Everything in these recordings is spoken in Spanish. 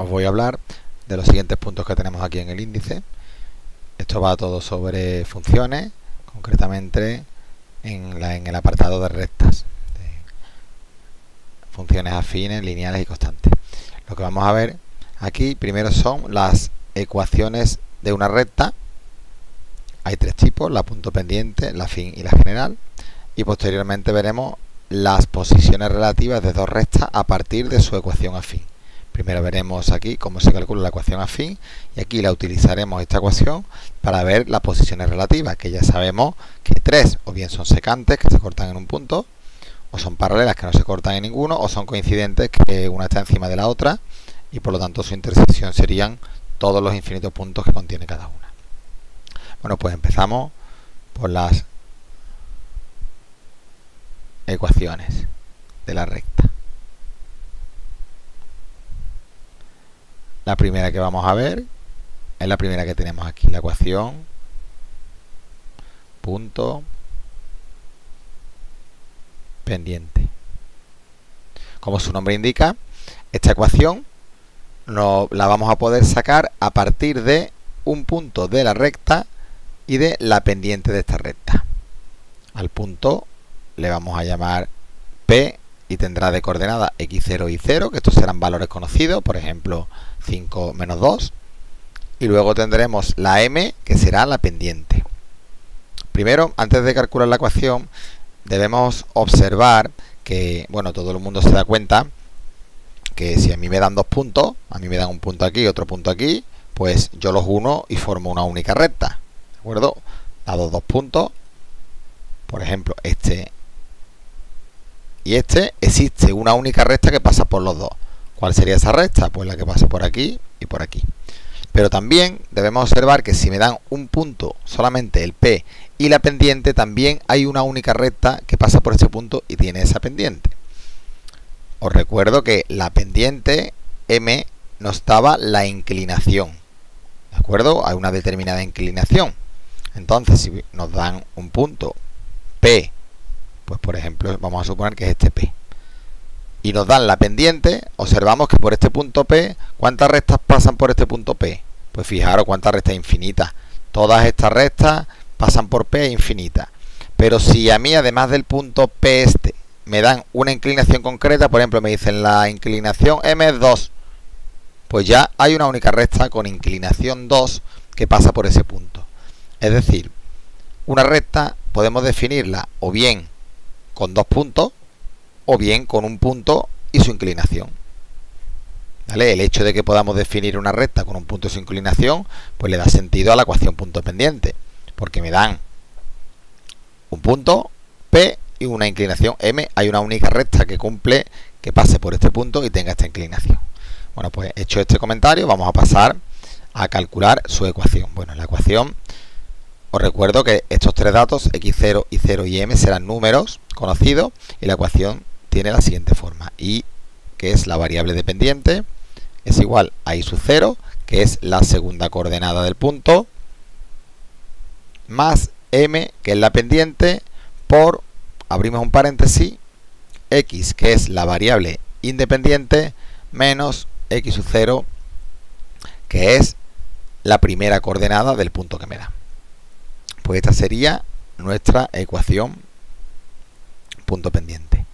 os voy a hablar de los siguientes puntos que tenemos aquí en el índice. Esto va todo sobre funciones, concretamente en el apartado de rectas, de funciones afines, lineales y constantes. Lo que vamos a ver aquí primero son las ecuaciones de una recta. Hay tres tipos: la punto pendiente, la afín y la general. Y posteriormente veremos las posiciones relativas de dos rectas a partir de su ecuación afín. Primero veremos aquí cómo se calcula la ecuación afín y aquí la utilizaremos esta ecuación para ver las posiciones relativas, que ya sabemos que tres o bien son secantes, que se cortan en un punto, o son paralelas, que no se cortan en ninguno, o son coincidentes, que una está encima de la otra y por lo tanto su intersección serían todos los infinitos puntos que contiene cada una. Bueno, pues empezamos por las ecuaciones de la recta. La primera que vamos a ver es la primera que tenemos aquí, la ecuación punto pendiente. Como su nombre indica, esta ecuación la vamos a poder sacar a partir de un punto de la recta y de la pendiente de esta recta. Al punto le vamos a llamar P y tendrá de coordenada x0 y 0, que estos serán valores conocidos, por ejemplo 5 menos 2. Y luego tendremos la M, que será la pendiente. Primero, antes de calcular la ecuación, debemos observar que, bueno, todo el mundo se da cuenta que si a mí me dan dos puntos, a mí me dan un punto aquí y otro punto aquí, pues yo los uno y formo una única recta. ¿De acuerdo? Dados dos puntos, por ejemplo, este y este, existe una única recta que pasa por los dos. ¿Cuál sería esa recta? Pues la que pasa por aquí y por aquí. Pero también debemos observar que si me dan un punto, solamente el P y la pendiente, también hay una única recta que pasa por este punto y tiene esa pendiente. Os recuerdo que la pendiente M nos daba la inclinación. ¿De acuerdo? Hay una determinada inclinación. Entonces, si nos dan un punto P, pues por ejemplo, vamos a suponer que es este P, y nos dan la pendiente, observamos que por este punto P, ¿cuántas rectas pasan por este punto P? Pues fijaros cuántas rectas infinitas. Todas estas rectas pasan por P infinitas. Pero si a mí, además del punto P este, me dan una inclinación concreta, por ejemplo, me dicen la inclinación M es 2, pues ya hay una única recta con inclinación 2 que pasa por ese punto. Es decir, una recta podemos definirla o bien con dos puntos, o bien con un punto y su inclinación. ¿Vale? El hecho de que podamos definir una recta con un punto y su inclinación, pues le da sentido a la ecuación punto pendiente, porque me dan un punto P y una inclinación M. Hay una única recta que cumple, que pase por este punto y tenga esta inclinación. Bueno, pues hecho este comentario, vamos a pasar a calcular su ecuación. Bueno, la ecuación, os recuerdo que estos tres datos, x0 y 0 y m, serán números conocidos y la ecuación tiene la siguiente forma: y, que es la variable dependiente, es igual a y sub 0, que es la segunda coordenada del punto, más m, que es la pendiente, por, abrimos un paréntesis, x, que es la variable independiente, menos x sub 0, que es la primera coordenada del punto que me da. Pues esta sería nuestra ecuación punto pendiente.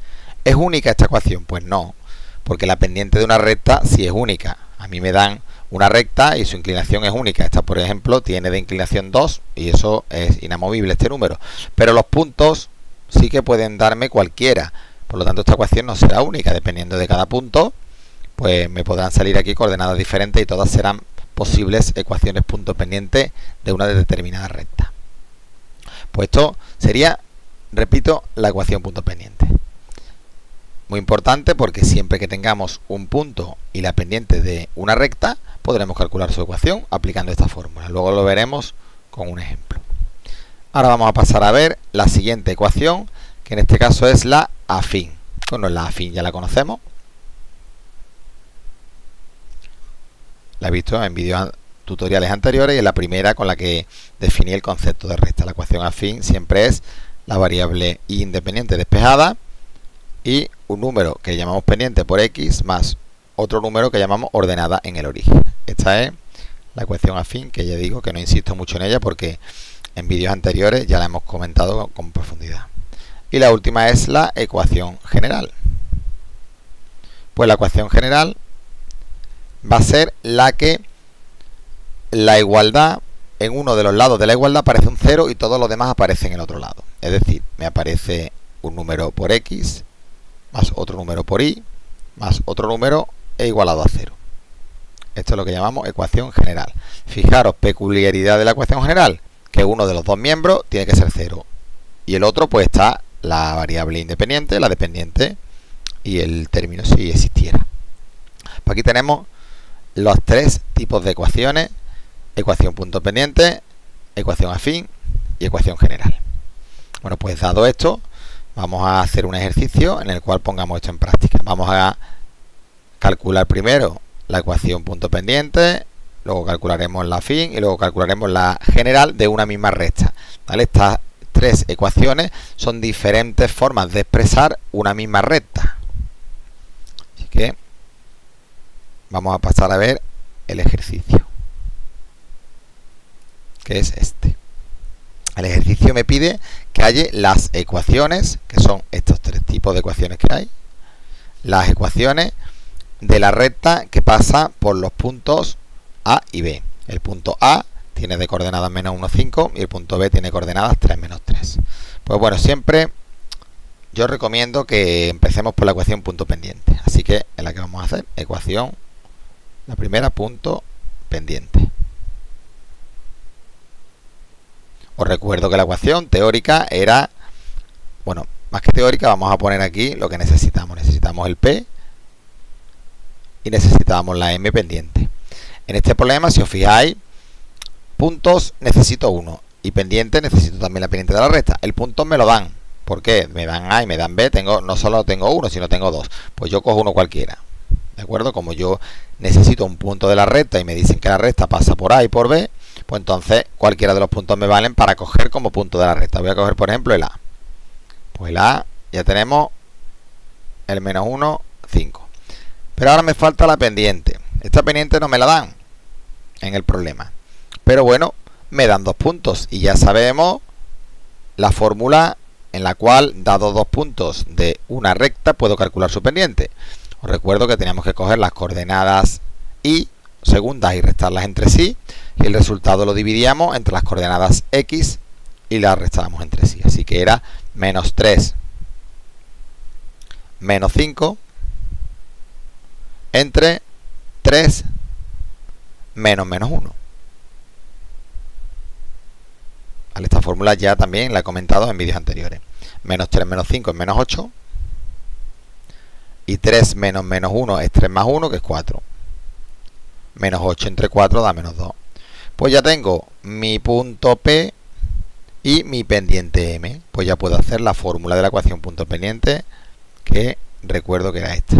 ¿Es única esta ecuación? Pues no, porque la pendiente de una recta sí es única. A mí me dan una recta y su inclinación es única. Esta, por ejemplo, tiene de inclinación 2 y eso es inamovible, este número. Pero los puntos sí que pueden darme cualquiera. Por lo tanto, esta ecuación no será única. Dependiendo de cada punto, pues me podrán salir aquí coordenadas diferentes y todas serán posibles ecuaciones punto pendiente de una determinada recta. Pues esto sería, repito, la ecuación punto pendiente. Muy importante porque siempre que tengamos un punto y la pendiente de una recta, podremos calcular su ecuación aplicando esta fórmula. Luego lo veremos con un ejemplo. Ahora vamos a pasar a ver la siguiente ecuación, que en este caso es la afín. Bueno, la afín ya la conocemos. La he visto en vídeos tutoriales anteriores y es la primera con la que definí el concepto de recta. La ecuación afín siempre es la variable independiente despejada y un número que llamamos pendiente por x más otro número que llamamos ordenada en el origen. Esta es la ecuación afín, que ya digo que no insisto mucho en ella porque en vídeos anteriores ya la hemos comentado con profundidad. Y la última es la ecuación general. Pues la ecuación general va a ser la que la igualdad, en uno de los lados de la igualdad aparece un 0 y todos los demás aparecen en el otro lado. Es decir, me aparece un número por x, más otro número por y, más otro número e igualado a 0. Esto es lo que llamamos ecuación general. Fijaros, peculiaridad de la ecuación general, que uno de los dos miembros tiene que ser 0. Y el otro pues está la variable independiente, la dependiente y el término si existiera. Pues aquí tenemos los tres tipos de ecuaciones: ecuación punto pendiente, ecuación afín y ecuación general. Bueno, pues dado esto, vamos a hacer un ejercicio en el cual pongamos esto en práctica. Vamos a calcular primero la ecuación punto pendiente, luego calcularemos la afín y luego calcularemos la general de una misma recta, ¿vale? Estas tres ecuaciones son diferentes formas de expresar una misma recta. Así que vamos a pasar a ver el ejercicio, que es este. El ejercicio me pide que haya las ecuaciones, que son estos tres tipos de ecuaciones que hay, las ecuaciones de la recta que pasa por los puntos A y B. El punto A tiene de coordenadas menos 1, 5 y el punto B tiene coordenadas 3, menos 3. Pues bueno, siempre yo recomiendo que empecemos por la ecuación punto pendiente. Así que es la que vamos a hacer, ecuación, la primera, punto pendiente. Os recuerdo que la ecuación teórica era, bueno, más que teórica, vamos a poner aquí lo que necesitamos. Necesitamos el P y necesitamos la M pendiente. En este problema, si os fijáis, puntos necesito 1 y pendiente necesito también la pendiente de la recta. El punto me lo dan. ¿Por qué? Me dan A y me dan B. No solo tengo uno, sino tengo dos. Pues yo cojo uno cualquiera. ¿De acuerdo? Como yo necesito un punto de la recta y me dicen que la recta pasa por A y por B, pues entonces cualquiera de los puntos me valen para coger como punto de la recta. Voy a coger, por ejemplo, el A. Pues el A ya tenemos el menos 1, 5. Pero ahora me falta la pendiente. Esta pendiente no me la dan en el problema. Pero bueno, me dan 2 puntos. Y ya sabemos la fórmula en la cual, dado 2 puntos de una recta, puedo calcular su pendiente. Os recuerdo que teníamos que coger las coordenadas y segundas y restarlas entre sí. Y el resultado lo dividíamos entre las coordenadas x y las restábamos entre sí. Así que era menos 3 menos 5 entre 3 menos 1. ¿Vale? Esta fórmula ya también la he comentado en vídeos anteriores. Menos 3 menos 5 es menos 8. Y 3 menos 1 es 3 más 1, que es 4. Menos 8 entre 4 da menos 2. Pues ya tengo mi punto P y mi pendiente M. Pues ya puedo hacer la fórmula de la ecuación punto pendiente, que recuerdo que era esta.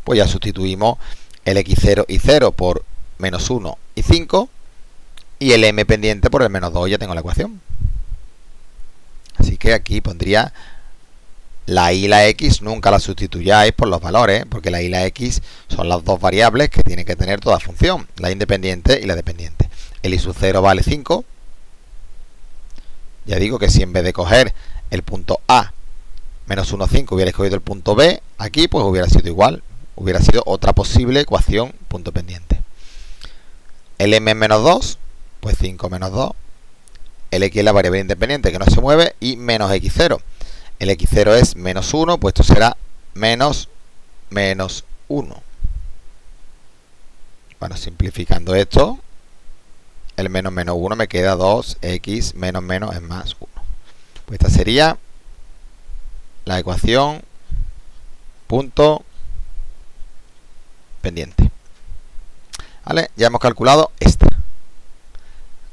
Pues ya sustituimos el x0 y 0 por menos 1 y 5 y el m pendiente por el menos 2. Ya tengo la ecuación. Así que aquí pondría la y y la x, nunca la sustituyáis por los valores, porque la y y la x son las dos variables que tiene que tener toda función, la independiente y la dependiente. El y sub 0 vale 5. Ya digo que si en vez de coger el punto A menos 1, 5 hubiera escogido el punto B, aquí pues hubiera sido igual. Hubiera sido otra posible ecuación punto pendiente. El m es menos 2, pues 5 menos 2. El x es la variable independiente que no se mueve y menos x0. El x0 es menos 1, pues esto será menos 1. Bueno, simplificando esto, el menos 1 me queda 2x menos es más 1. Pues esta sería la ecuación punto pendiente. ¿Vale? Ya hemos calculado esta.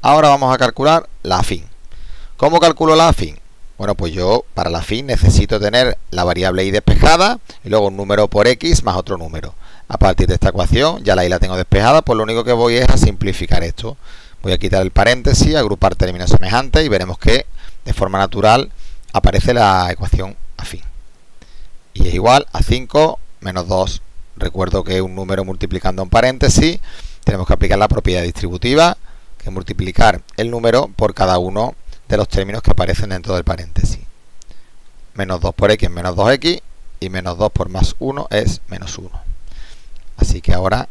Ahora vamos a calcular la afín. ¿Cómo calculo la afín? Bueno, pues yo para la afín necesito tener la variable y despejada y luego un número por x más otro número. A partir de esta ecuación ya la y la tengo despejada, pues lo único que voy es a simplificar esto. Voy a quitar el paréntesis, agrupar términos semejantes y veremos que de forma natural aparece la ecuación afín. Y es igual a 5 menos 2, recuerdo que es un número multiplicando en paréntesis, tenemos que aplicar la propiedad distributiva, que es multiplicar el número por cada uno de los términos que aparecen dentro del paréntesis. Menos 2 por x es menos 2x, y menos 2 por más 1 es menos 1. Así que ahora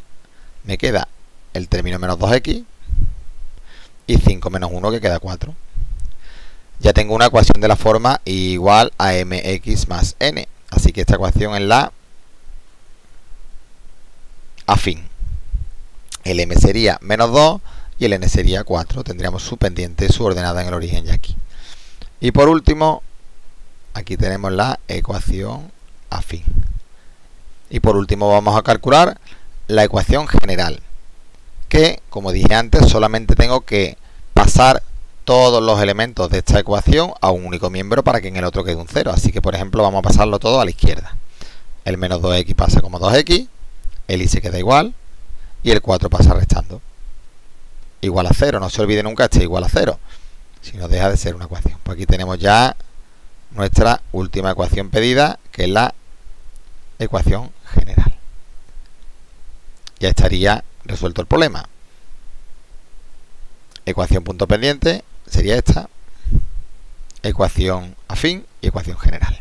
me queda el término menos 2x, y 5 menos 1, que queda 4. Ya tengo una ecuación de la forma igual a mx más n. Así que esta ecuación es la afín. El m sería menos 2 y el n sería 4. Tendríamos su pendiente, su ordenada en el origen ya aquí. Y por último, aquí tenemos la ecuación afín. Y por último vamos a calcular la ecuación general, que, como dije antes, solamente tengo que pasar todos los elementos de esta ecuación a un único miembro para que en el otro quede un 0. Así que, por ejemplo, vamos a pasarlo todo a la izquierda. El menos 2x pasa como 2x, el y se queda igual, y el 4 pasa restando. Igual a 0, no se olvide nunca este igual a 0, si no deja de ser una ecuación. Pues aquí tenemos ya nuestra última ecuación pedida, que es la ecuación general. Ya estaría resuelto el problema. Ecuación punto pendiente sería esta, ecuación afín y ecuación general.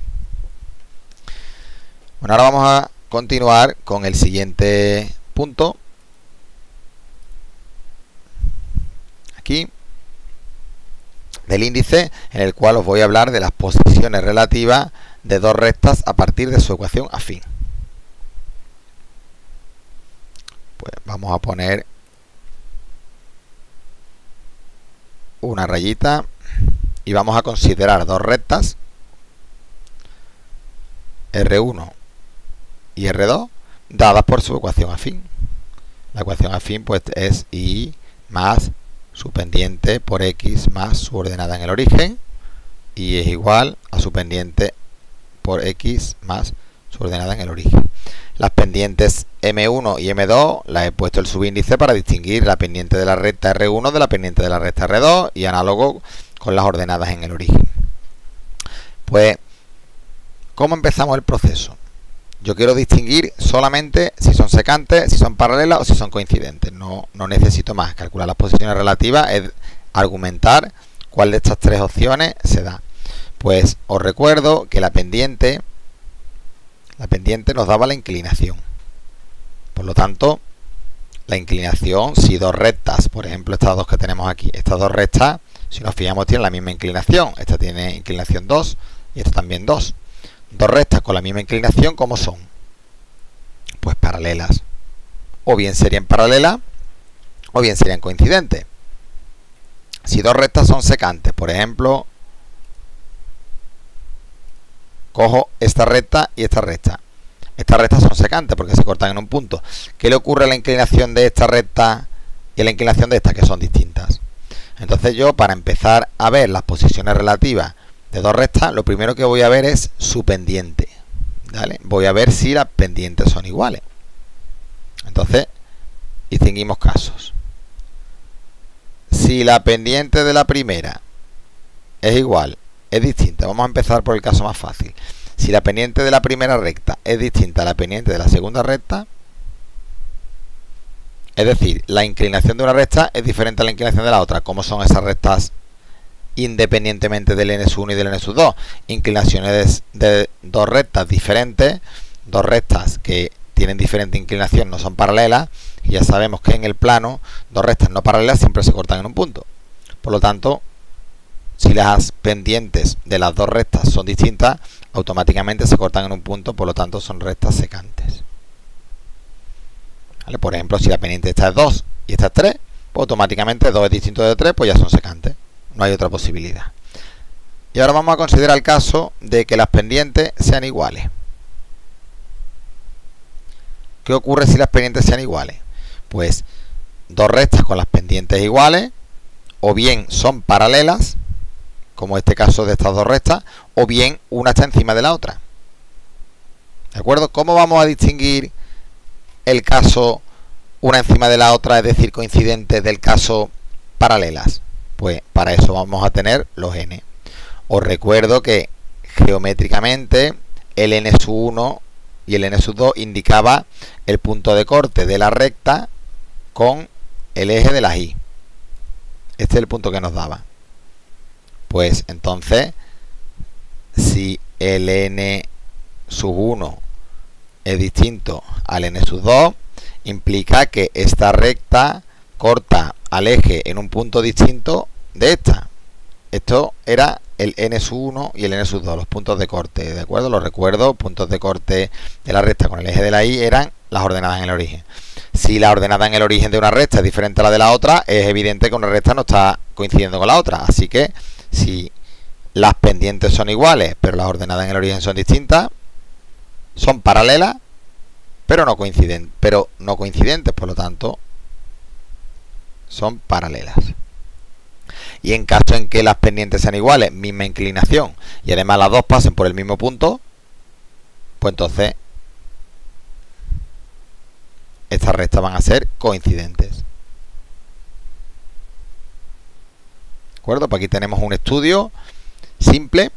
Bueno, ahora vamos a continuar con el siguiente punto. Aquí, del índice, en el cual os voy a hablar de las posiciones relativas de dos rectas a partir de su ecuación afín. Pues vamos a poner una rayita y vamos a considerar dos rectas, R1 y R2, dadas por su ecuación afín. La ecuación afín pues es y más su pendiente por x más su ordenada en el origen, y es igual a su pendiente por x más su ordenada en el origen. Las pendientes M1 y M2 las he puesto el subíndice para distinguir la pendiente de la recta R1 de la pendiente de la recta R2, y análogo con las ordenadas en el origen. Pues, ¿cómo empezamos el proceso? Yo quiero distinguir solamente si son secantes, si son paralelas o si son coincidentes. No necesito más. Calcular las posiciones relativas es argumentar cuál de estas tres opciones se da. Pues os recuerdo que la pendiente nos daba la inclinación. Por lo tanto, la inclinación, si dos rectas, por ejemplo estas dos que tenemos aquí, estas dos rectas, si nos fijamos, tienen la misma inclinación. Esta tiene inclinación 2 y esta también 2. Dos rectas con la misma inclinación, ¿cómo son? Pues paralelas. O bien serían paralelas, o bien serían coincidentes. Si dos rectas son secantes, por ejemplo, cojo esta recta y esta recta. Estas rectas son secantes porque se cortan en un punto. ¿Qué le ocurre a la inclinación de esta recta y a la inclinación de esta? Que son distintas. Entonces yo, para empezar a ver las posiciones relativas de dos rectas, lo primero que voy a ver es su pendiente. ¿Vale? Voy a ver si las pendientes son iguales. Entonces, distinguimos casos. Si la pendiente de la primera es igual, es distinta. Vamos a empezar por el caso más fácil. Si la pendiente de la primera recta es distinta a la pendiente de la segunda recta, es decir, la inclinación de una recta es diferente a la inclinación de la otra. ¿Cómo son esas rectas independientemente del n-1 y del n-2? Inclinaciones de dos rectas diferentes, dos rectas que tienen diferente inclinación, no son paralelas, y ya sabemos que en el plano dos rectas no paralelas siempre se cortan en un punto. Por lo tanto, si las pendientes de las dos rectas son distintas, automáticamente se cortan en un punto, por lo tanto son rectas secantes. ¿Vale? Por ejemplo, si la pendiente esta es 2 y esta es 3, pues automáticamente 2 es distinto de 3, pues ya son secantes. No hay otra posibilidad. Y ahora vamos a considerar el caso de que las pendientes sean iguales. ¿Qué ocurre si las pendientes sean iguales? Pues dos rectas con las pendientes iguales, o bien son paralelas, como este caso de estas dos rectas, o bien una está encima de la otra. ¿De acuerdo? ¿Cómo vamos a distinguir el caso una encima de la otra, es decir, coincidente, del caso paralelas? Pues para eso vamos a tener los n. Os recuerdo que geométricamente el n-1 y el n sub 2 indicaba el punto de corte de la recta con el eje de las y. Este es el punto que nos daba. Pues entonces, si el n sub 1 es distinto al n sub 2, implica que esta recta corta al eje en un punto distinto de esta. Esto era el n sub 1 y el n sub 2, los puntos de corte, ¿de acuerdo? Lo recuerdo, puntos de corte de la recta con el eje de la y eran las ordenadas en el origen. Si la ordenada en el origen de una recta es diferente a la de la otra, es evidente que una recta no está coincidiendo con la otra. Así que si las pendientes son iguales, pero las ordenadas en el origen son distintas, son paralelas, pero no coincidentes, por lo tanto, son paralelas. Y en caso en que las pendientes sean iguales, misma inclinación, y además las dos pasen por el mismo punto, pues entonces estas rectas van a ser coincidentes. ¿De acuerdo? Pues aquí tenemos un estudio simple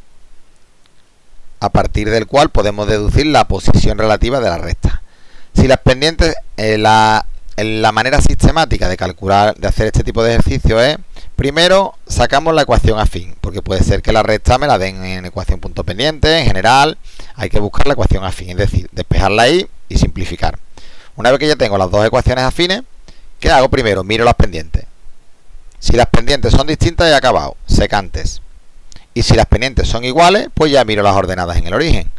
a partir del cual podemos deducir la posición relativa de la recta. Si las pendientes, la manera sistemática de calcular, de hacer este tipo de ejercicio es, primero sacamos la ecuación afín, porque puede ser que la recta me la den en ecuación punto pendiente. En general hay que buscar la ecuación afín, es decir, despejarla ahí y simplificar. Una vez que ya tengo las dos ecuaciones afines, ¿qué hago? Primero miro las pendientes. Si las pendientes son distintas, he acabado, secantes. Y si las pendientes son iguales, pues ya miro las ordenadas en el origen.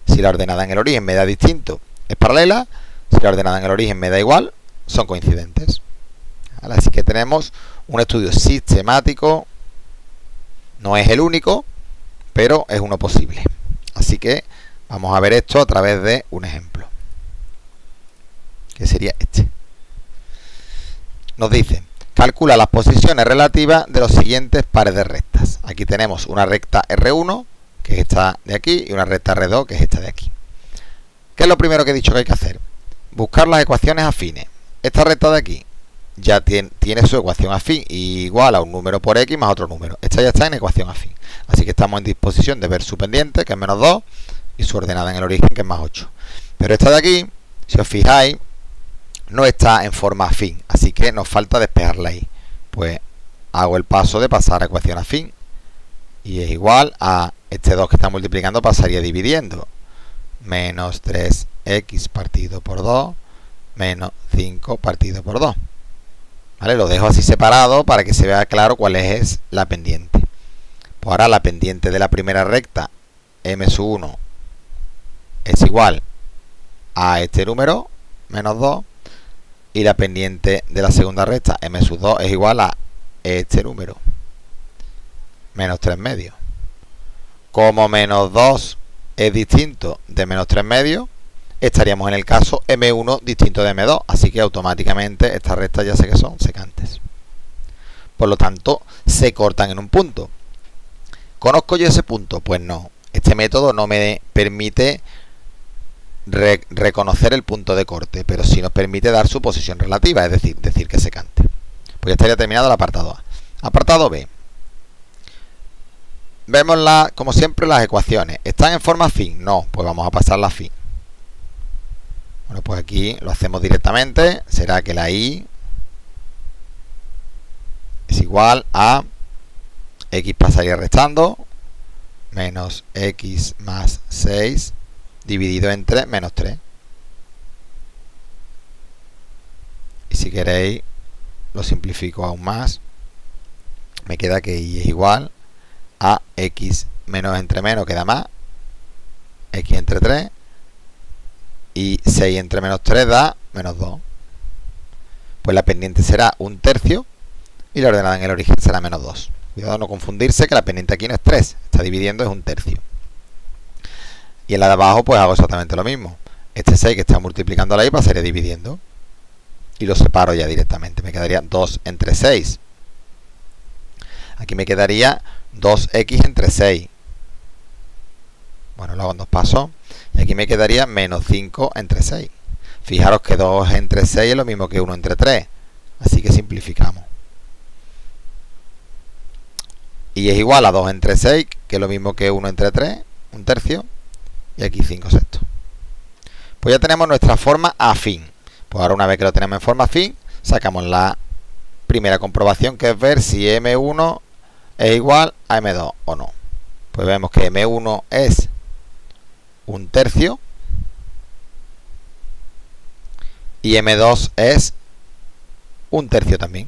Si la ordenada en el origen me da distinto, es paralela. Si la ordenada en el origen me da igual, son coincidentes. ¿Vale? Así que tenemos un estudio sistemático. No es el único, pero es uno posible. Así que vamos a ver esto a través de un ejemplo, que sería este. Nos dice, calcula las posiciones relativas de los siguientes pares de rectas. Aquí tenemos una recta R1, que es esta de aquí, y una recta R2, que es esta de aquí. ¿Qué es lo primero que he dicho que hay que hacer? Buscar las ecuaciones afines. Esta recta de aquí ya tiene su ecuación afín igual a un número por x más otro número. Esta ya está en ecuación afín. Así que estamos en disposición de ver su pendiente, que es menos 2, y su ordenada en el origen, que es más 8. Pero esta de aquí, si os fijáis, no está en forma afín, así que nos falta despejarla ahí. Pues hago el paso de pasar a ecuación afín, y es igual a este 2 que está multiplicando, pasaría dividiendo. Menos 3x partido por 2, menos 5 partido por 2. ¿Vale? Lo dejo así separado para que se vea claro cuál es la pendiente. Pues ahora la pendiente de la primera recta, m sub 1, es igual a este número, menos 2. Y la pendiente de la segunda recta, m sub 2, es igual a este número, menos 3 medios. Como menos 2 es distinto de menos 3 medios, estaríamos en el caso m1 distinto de m2. Así que automáticamente estas rectas ya sé que son secantes. Por lo tanto, se cortan en un punto. ¿Conozco yo ese punto? Pues no. Este método no me permite reconocer el punto de corte, pero sí nos permite dar su posición relativa, es decir que secante. Pues ya estaría terminado el apartado A. Apartado B. Vemos como siempre las ecuaciones. ¿Están en forma afín? No, pues vamos a pasarla a afín. Bueno, pues aquí lo hacemos directamente. Será que la y es igual a x pasaría restando, menos x más 6 dividido entre menos 3. Y si queréis, lo simplifico aún más. Me queda que y es igual a x menos entre menos, queda más, x entre 3, y 6 entre menos 3 da menos 2. Pues la pendiente será 1/3 y la ordenada en el origen será menos 2. Cuidado no confundirse, que la pendiente aquí no es 3, está dividiendo, es 1/3. Y en la de abajo pues hago exactamente lo mismo. Este 6 que está multiplicando la y pasaría dividiendo. Y lo separo ya directamente. Me quedaría 2 entre 6. Aquí me quedaría 2x entre 6. Bueno, lo hago en dos pasos. Y aquí me quedaría menos 5 entre 6. Fijaros que 2 entre 6 es lo mismo que 1 entre 3. Así que simplificamos. Y es igual a 2 entre 6, que es lo mismo que 1 entre 3, 1/3. Y aquí 5/6. Pues ya tenemos nuestra forma afín. Pues ahora una vez que lo tenemos en forma afín, sacamos la primera comprobación, que es ver si M1 es igual a M2 o no. Pues vemos que M1 es 1/3 y M2 es 1/3 también.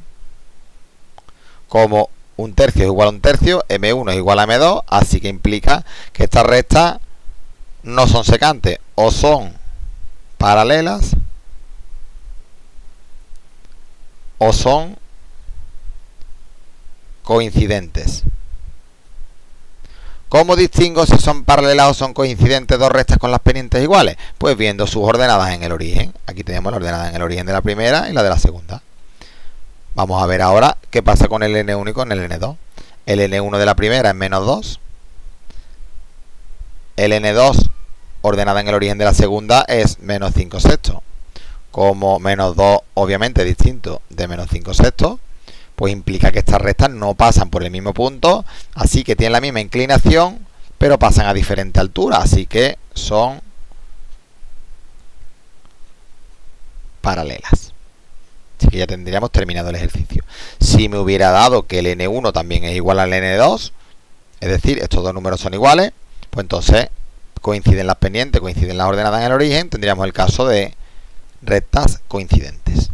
Como 1/3 es igual a 1/3, M1 es igual a M2, así que implica que estas rectas no son secantes, o son paralelas o son coincidentes. ¿Cómo distingo si son paralelas o son coincidentes dos rectas con las pendientes iguales? Pues viendo sus ordenadas en el origen. Aquí tenemos la ordenada en el origen de la primera y la de la segunda. Vamos a ver ahora qué pasa con el N1 y con el N2. El N1 de la primera es -2. El N2 ordenada en el origen de la segunda es -5/6. Como -2 obviamente es distinto de -5/6, pues implica que estas rectas no pasan por el mismo punto, así que tienen la misma inclinación, pero pasan a diferente altura, así que son paralelas. Así que ya tendríamos terminado el ejercicio. Si me hubiera dado que el N1 también es igual al N2, es decir, estos dos números son iguales, pues entonces coinciden las pendientes, coinciden las ordenadas en el origen, tendríamos el caso de rectas coincidentes.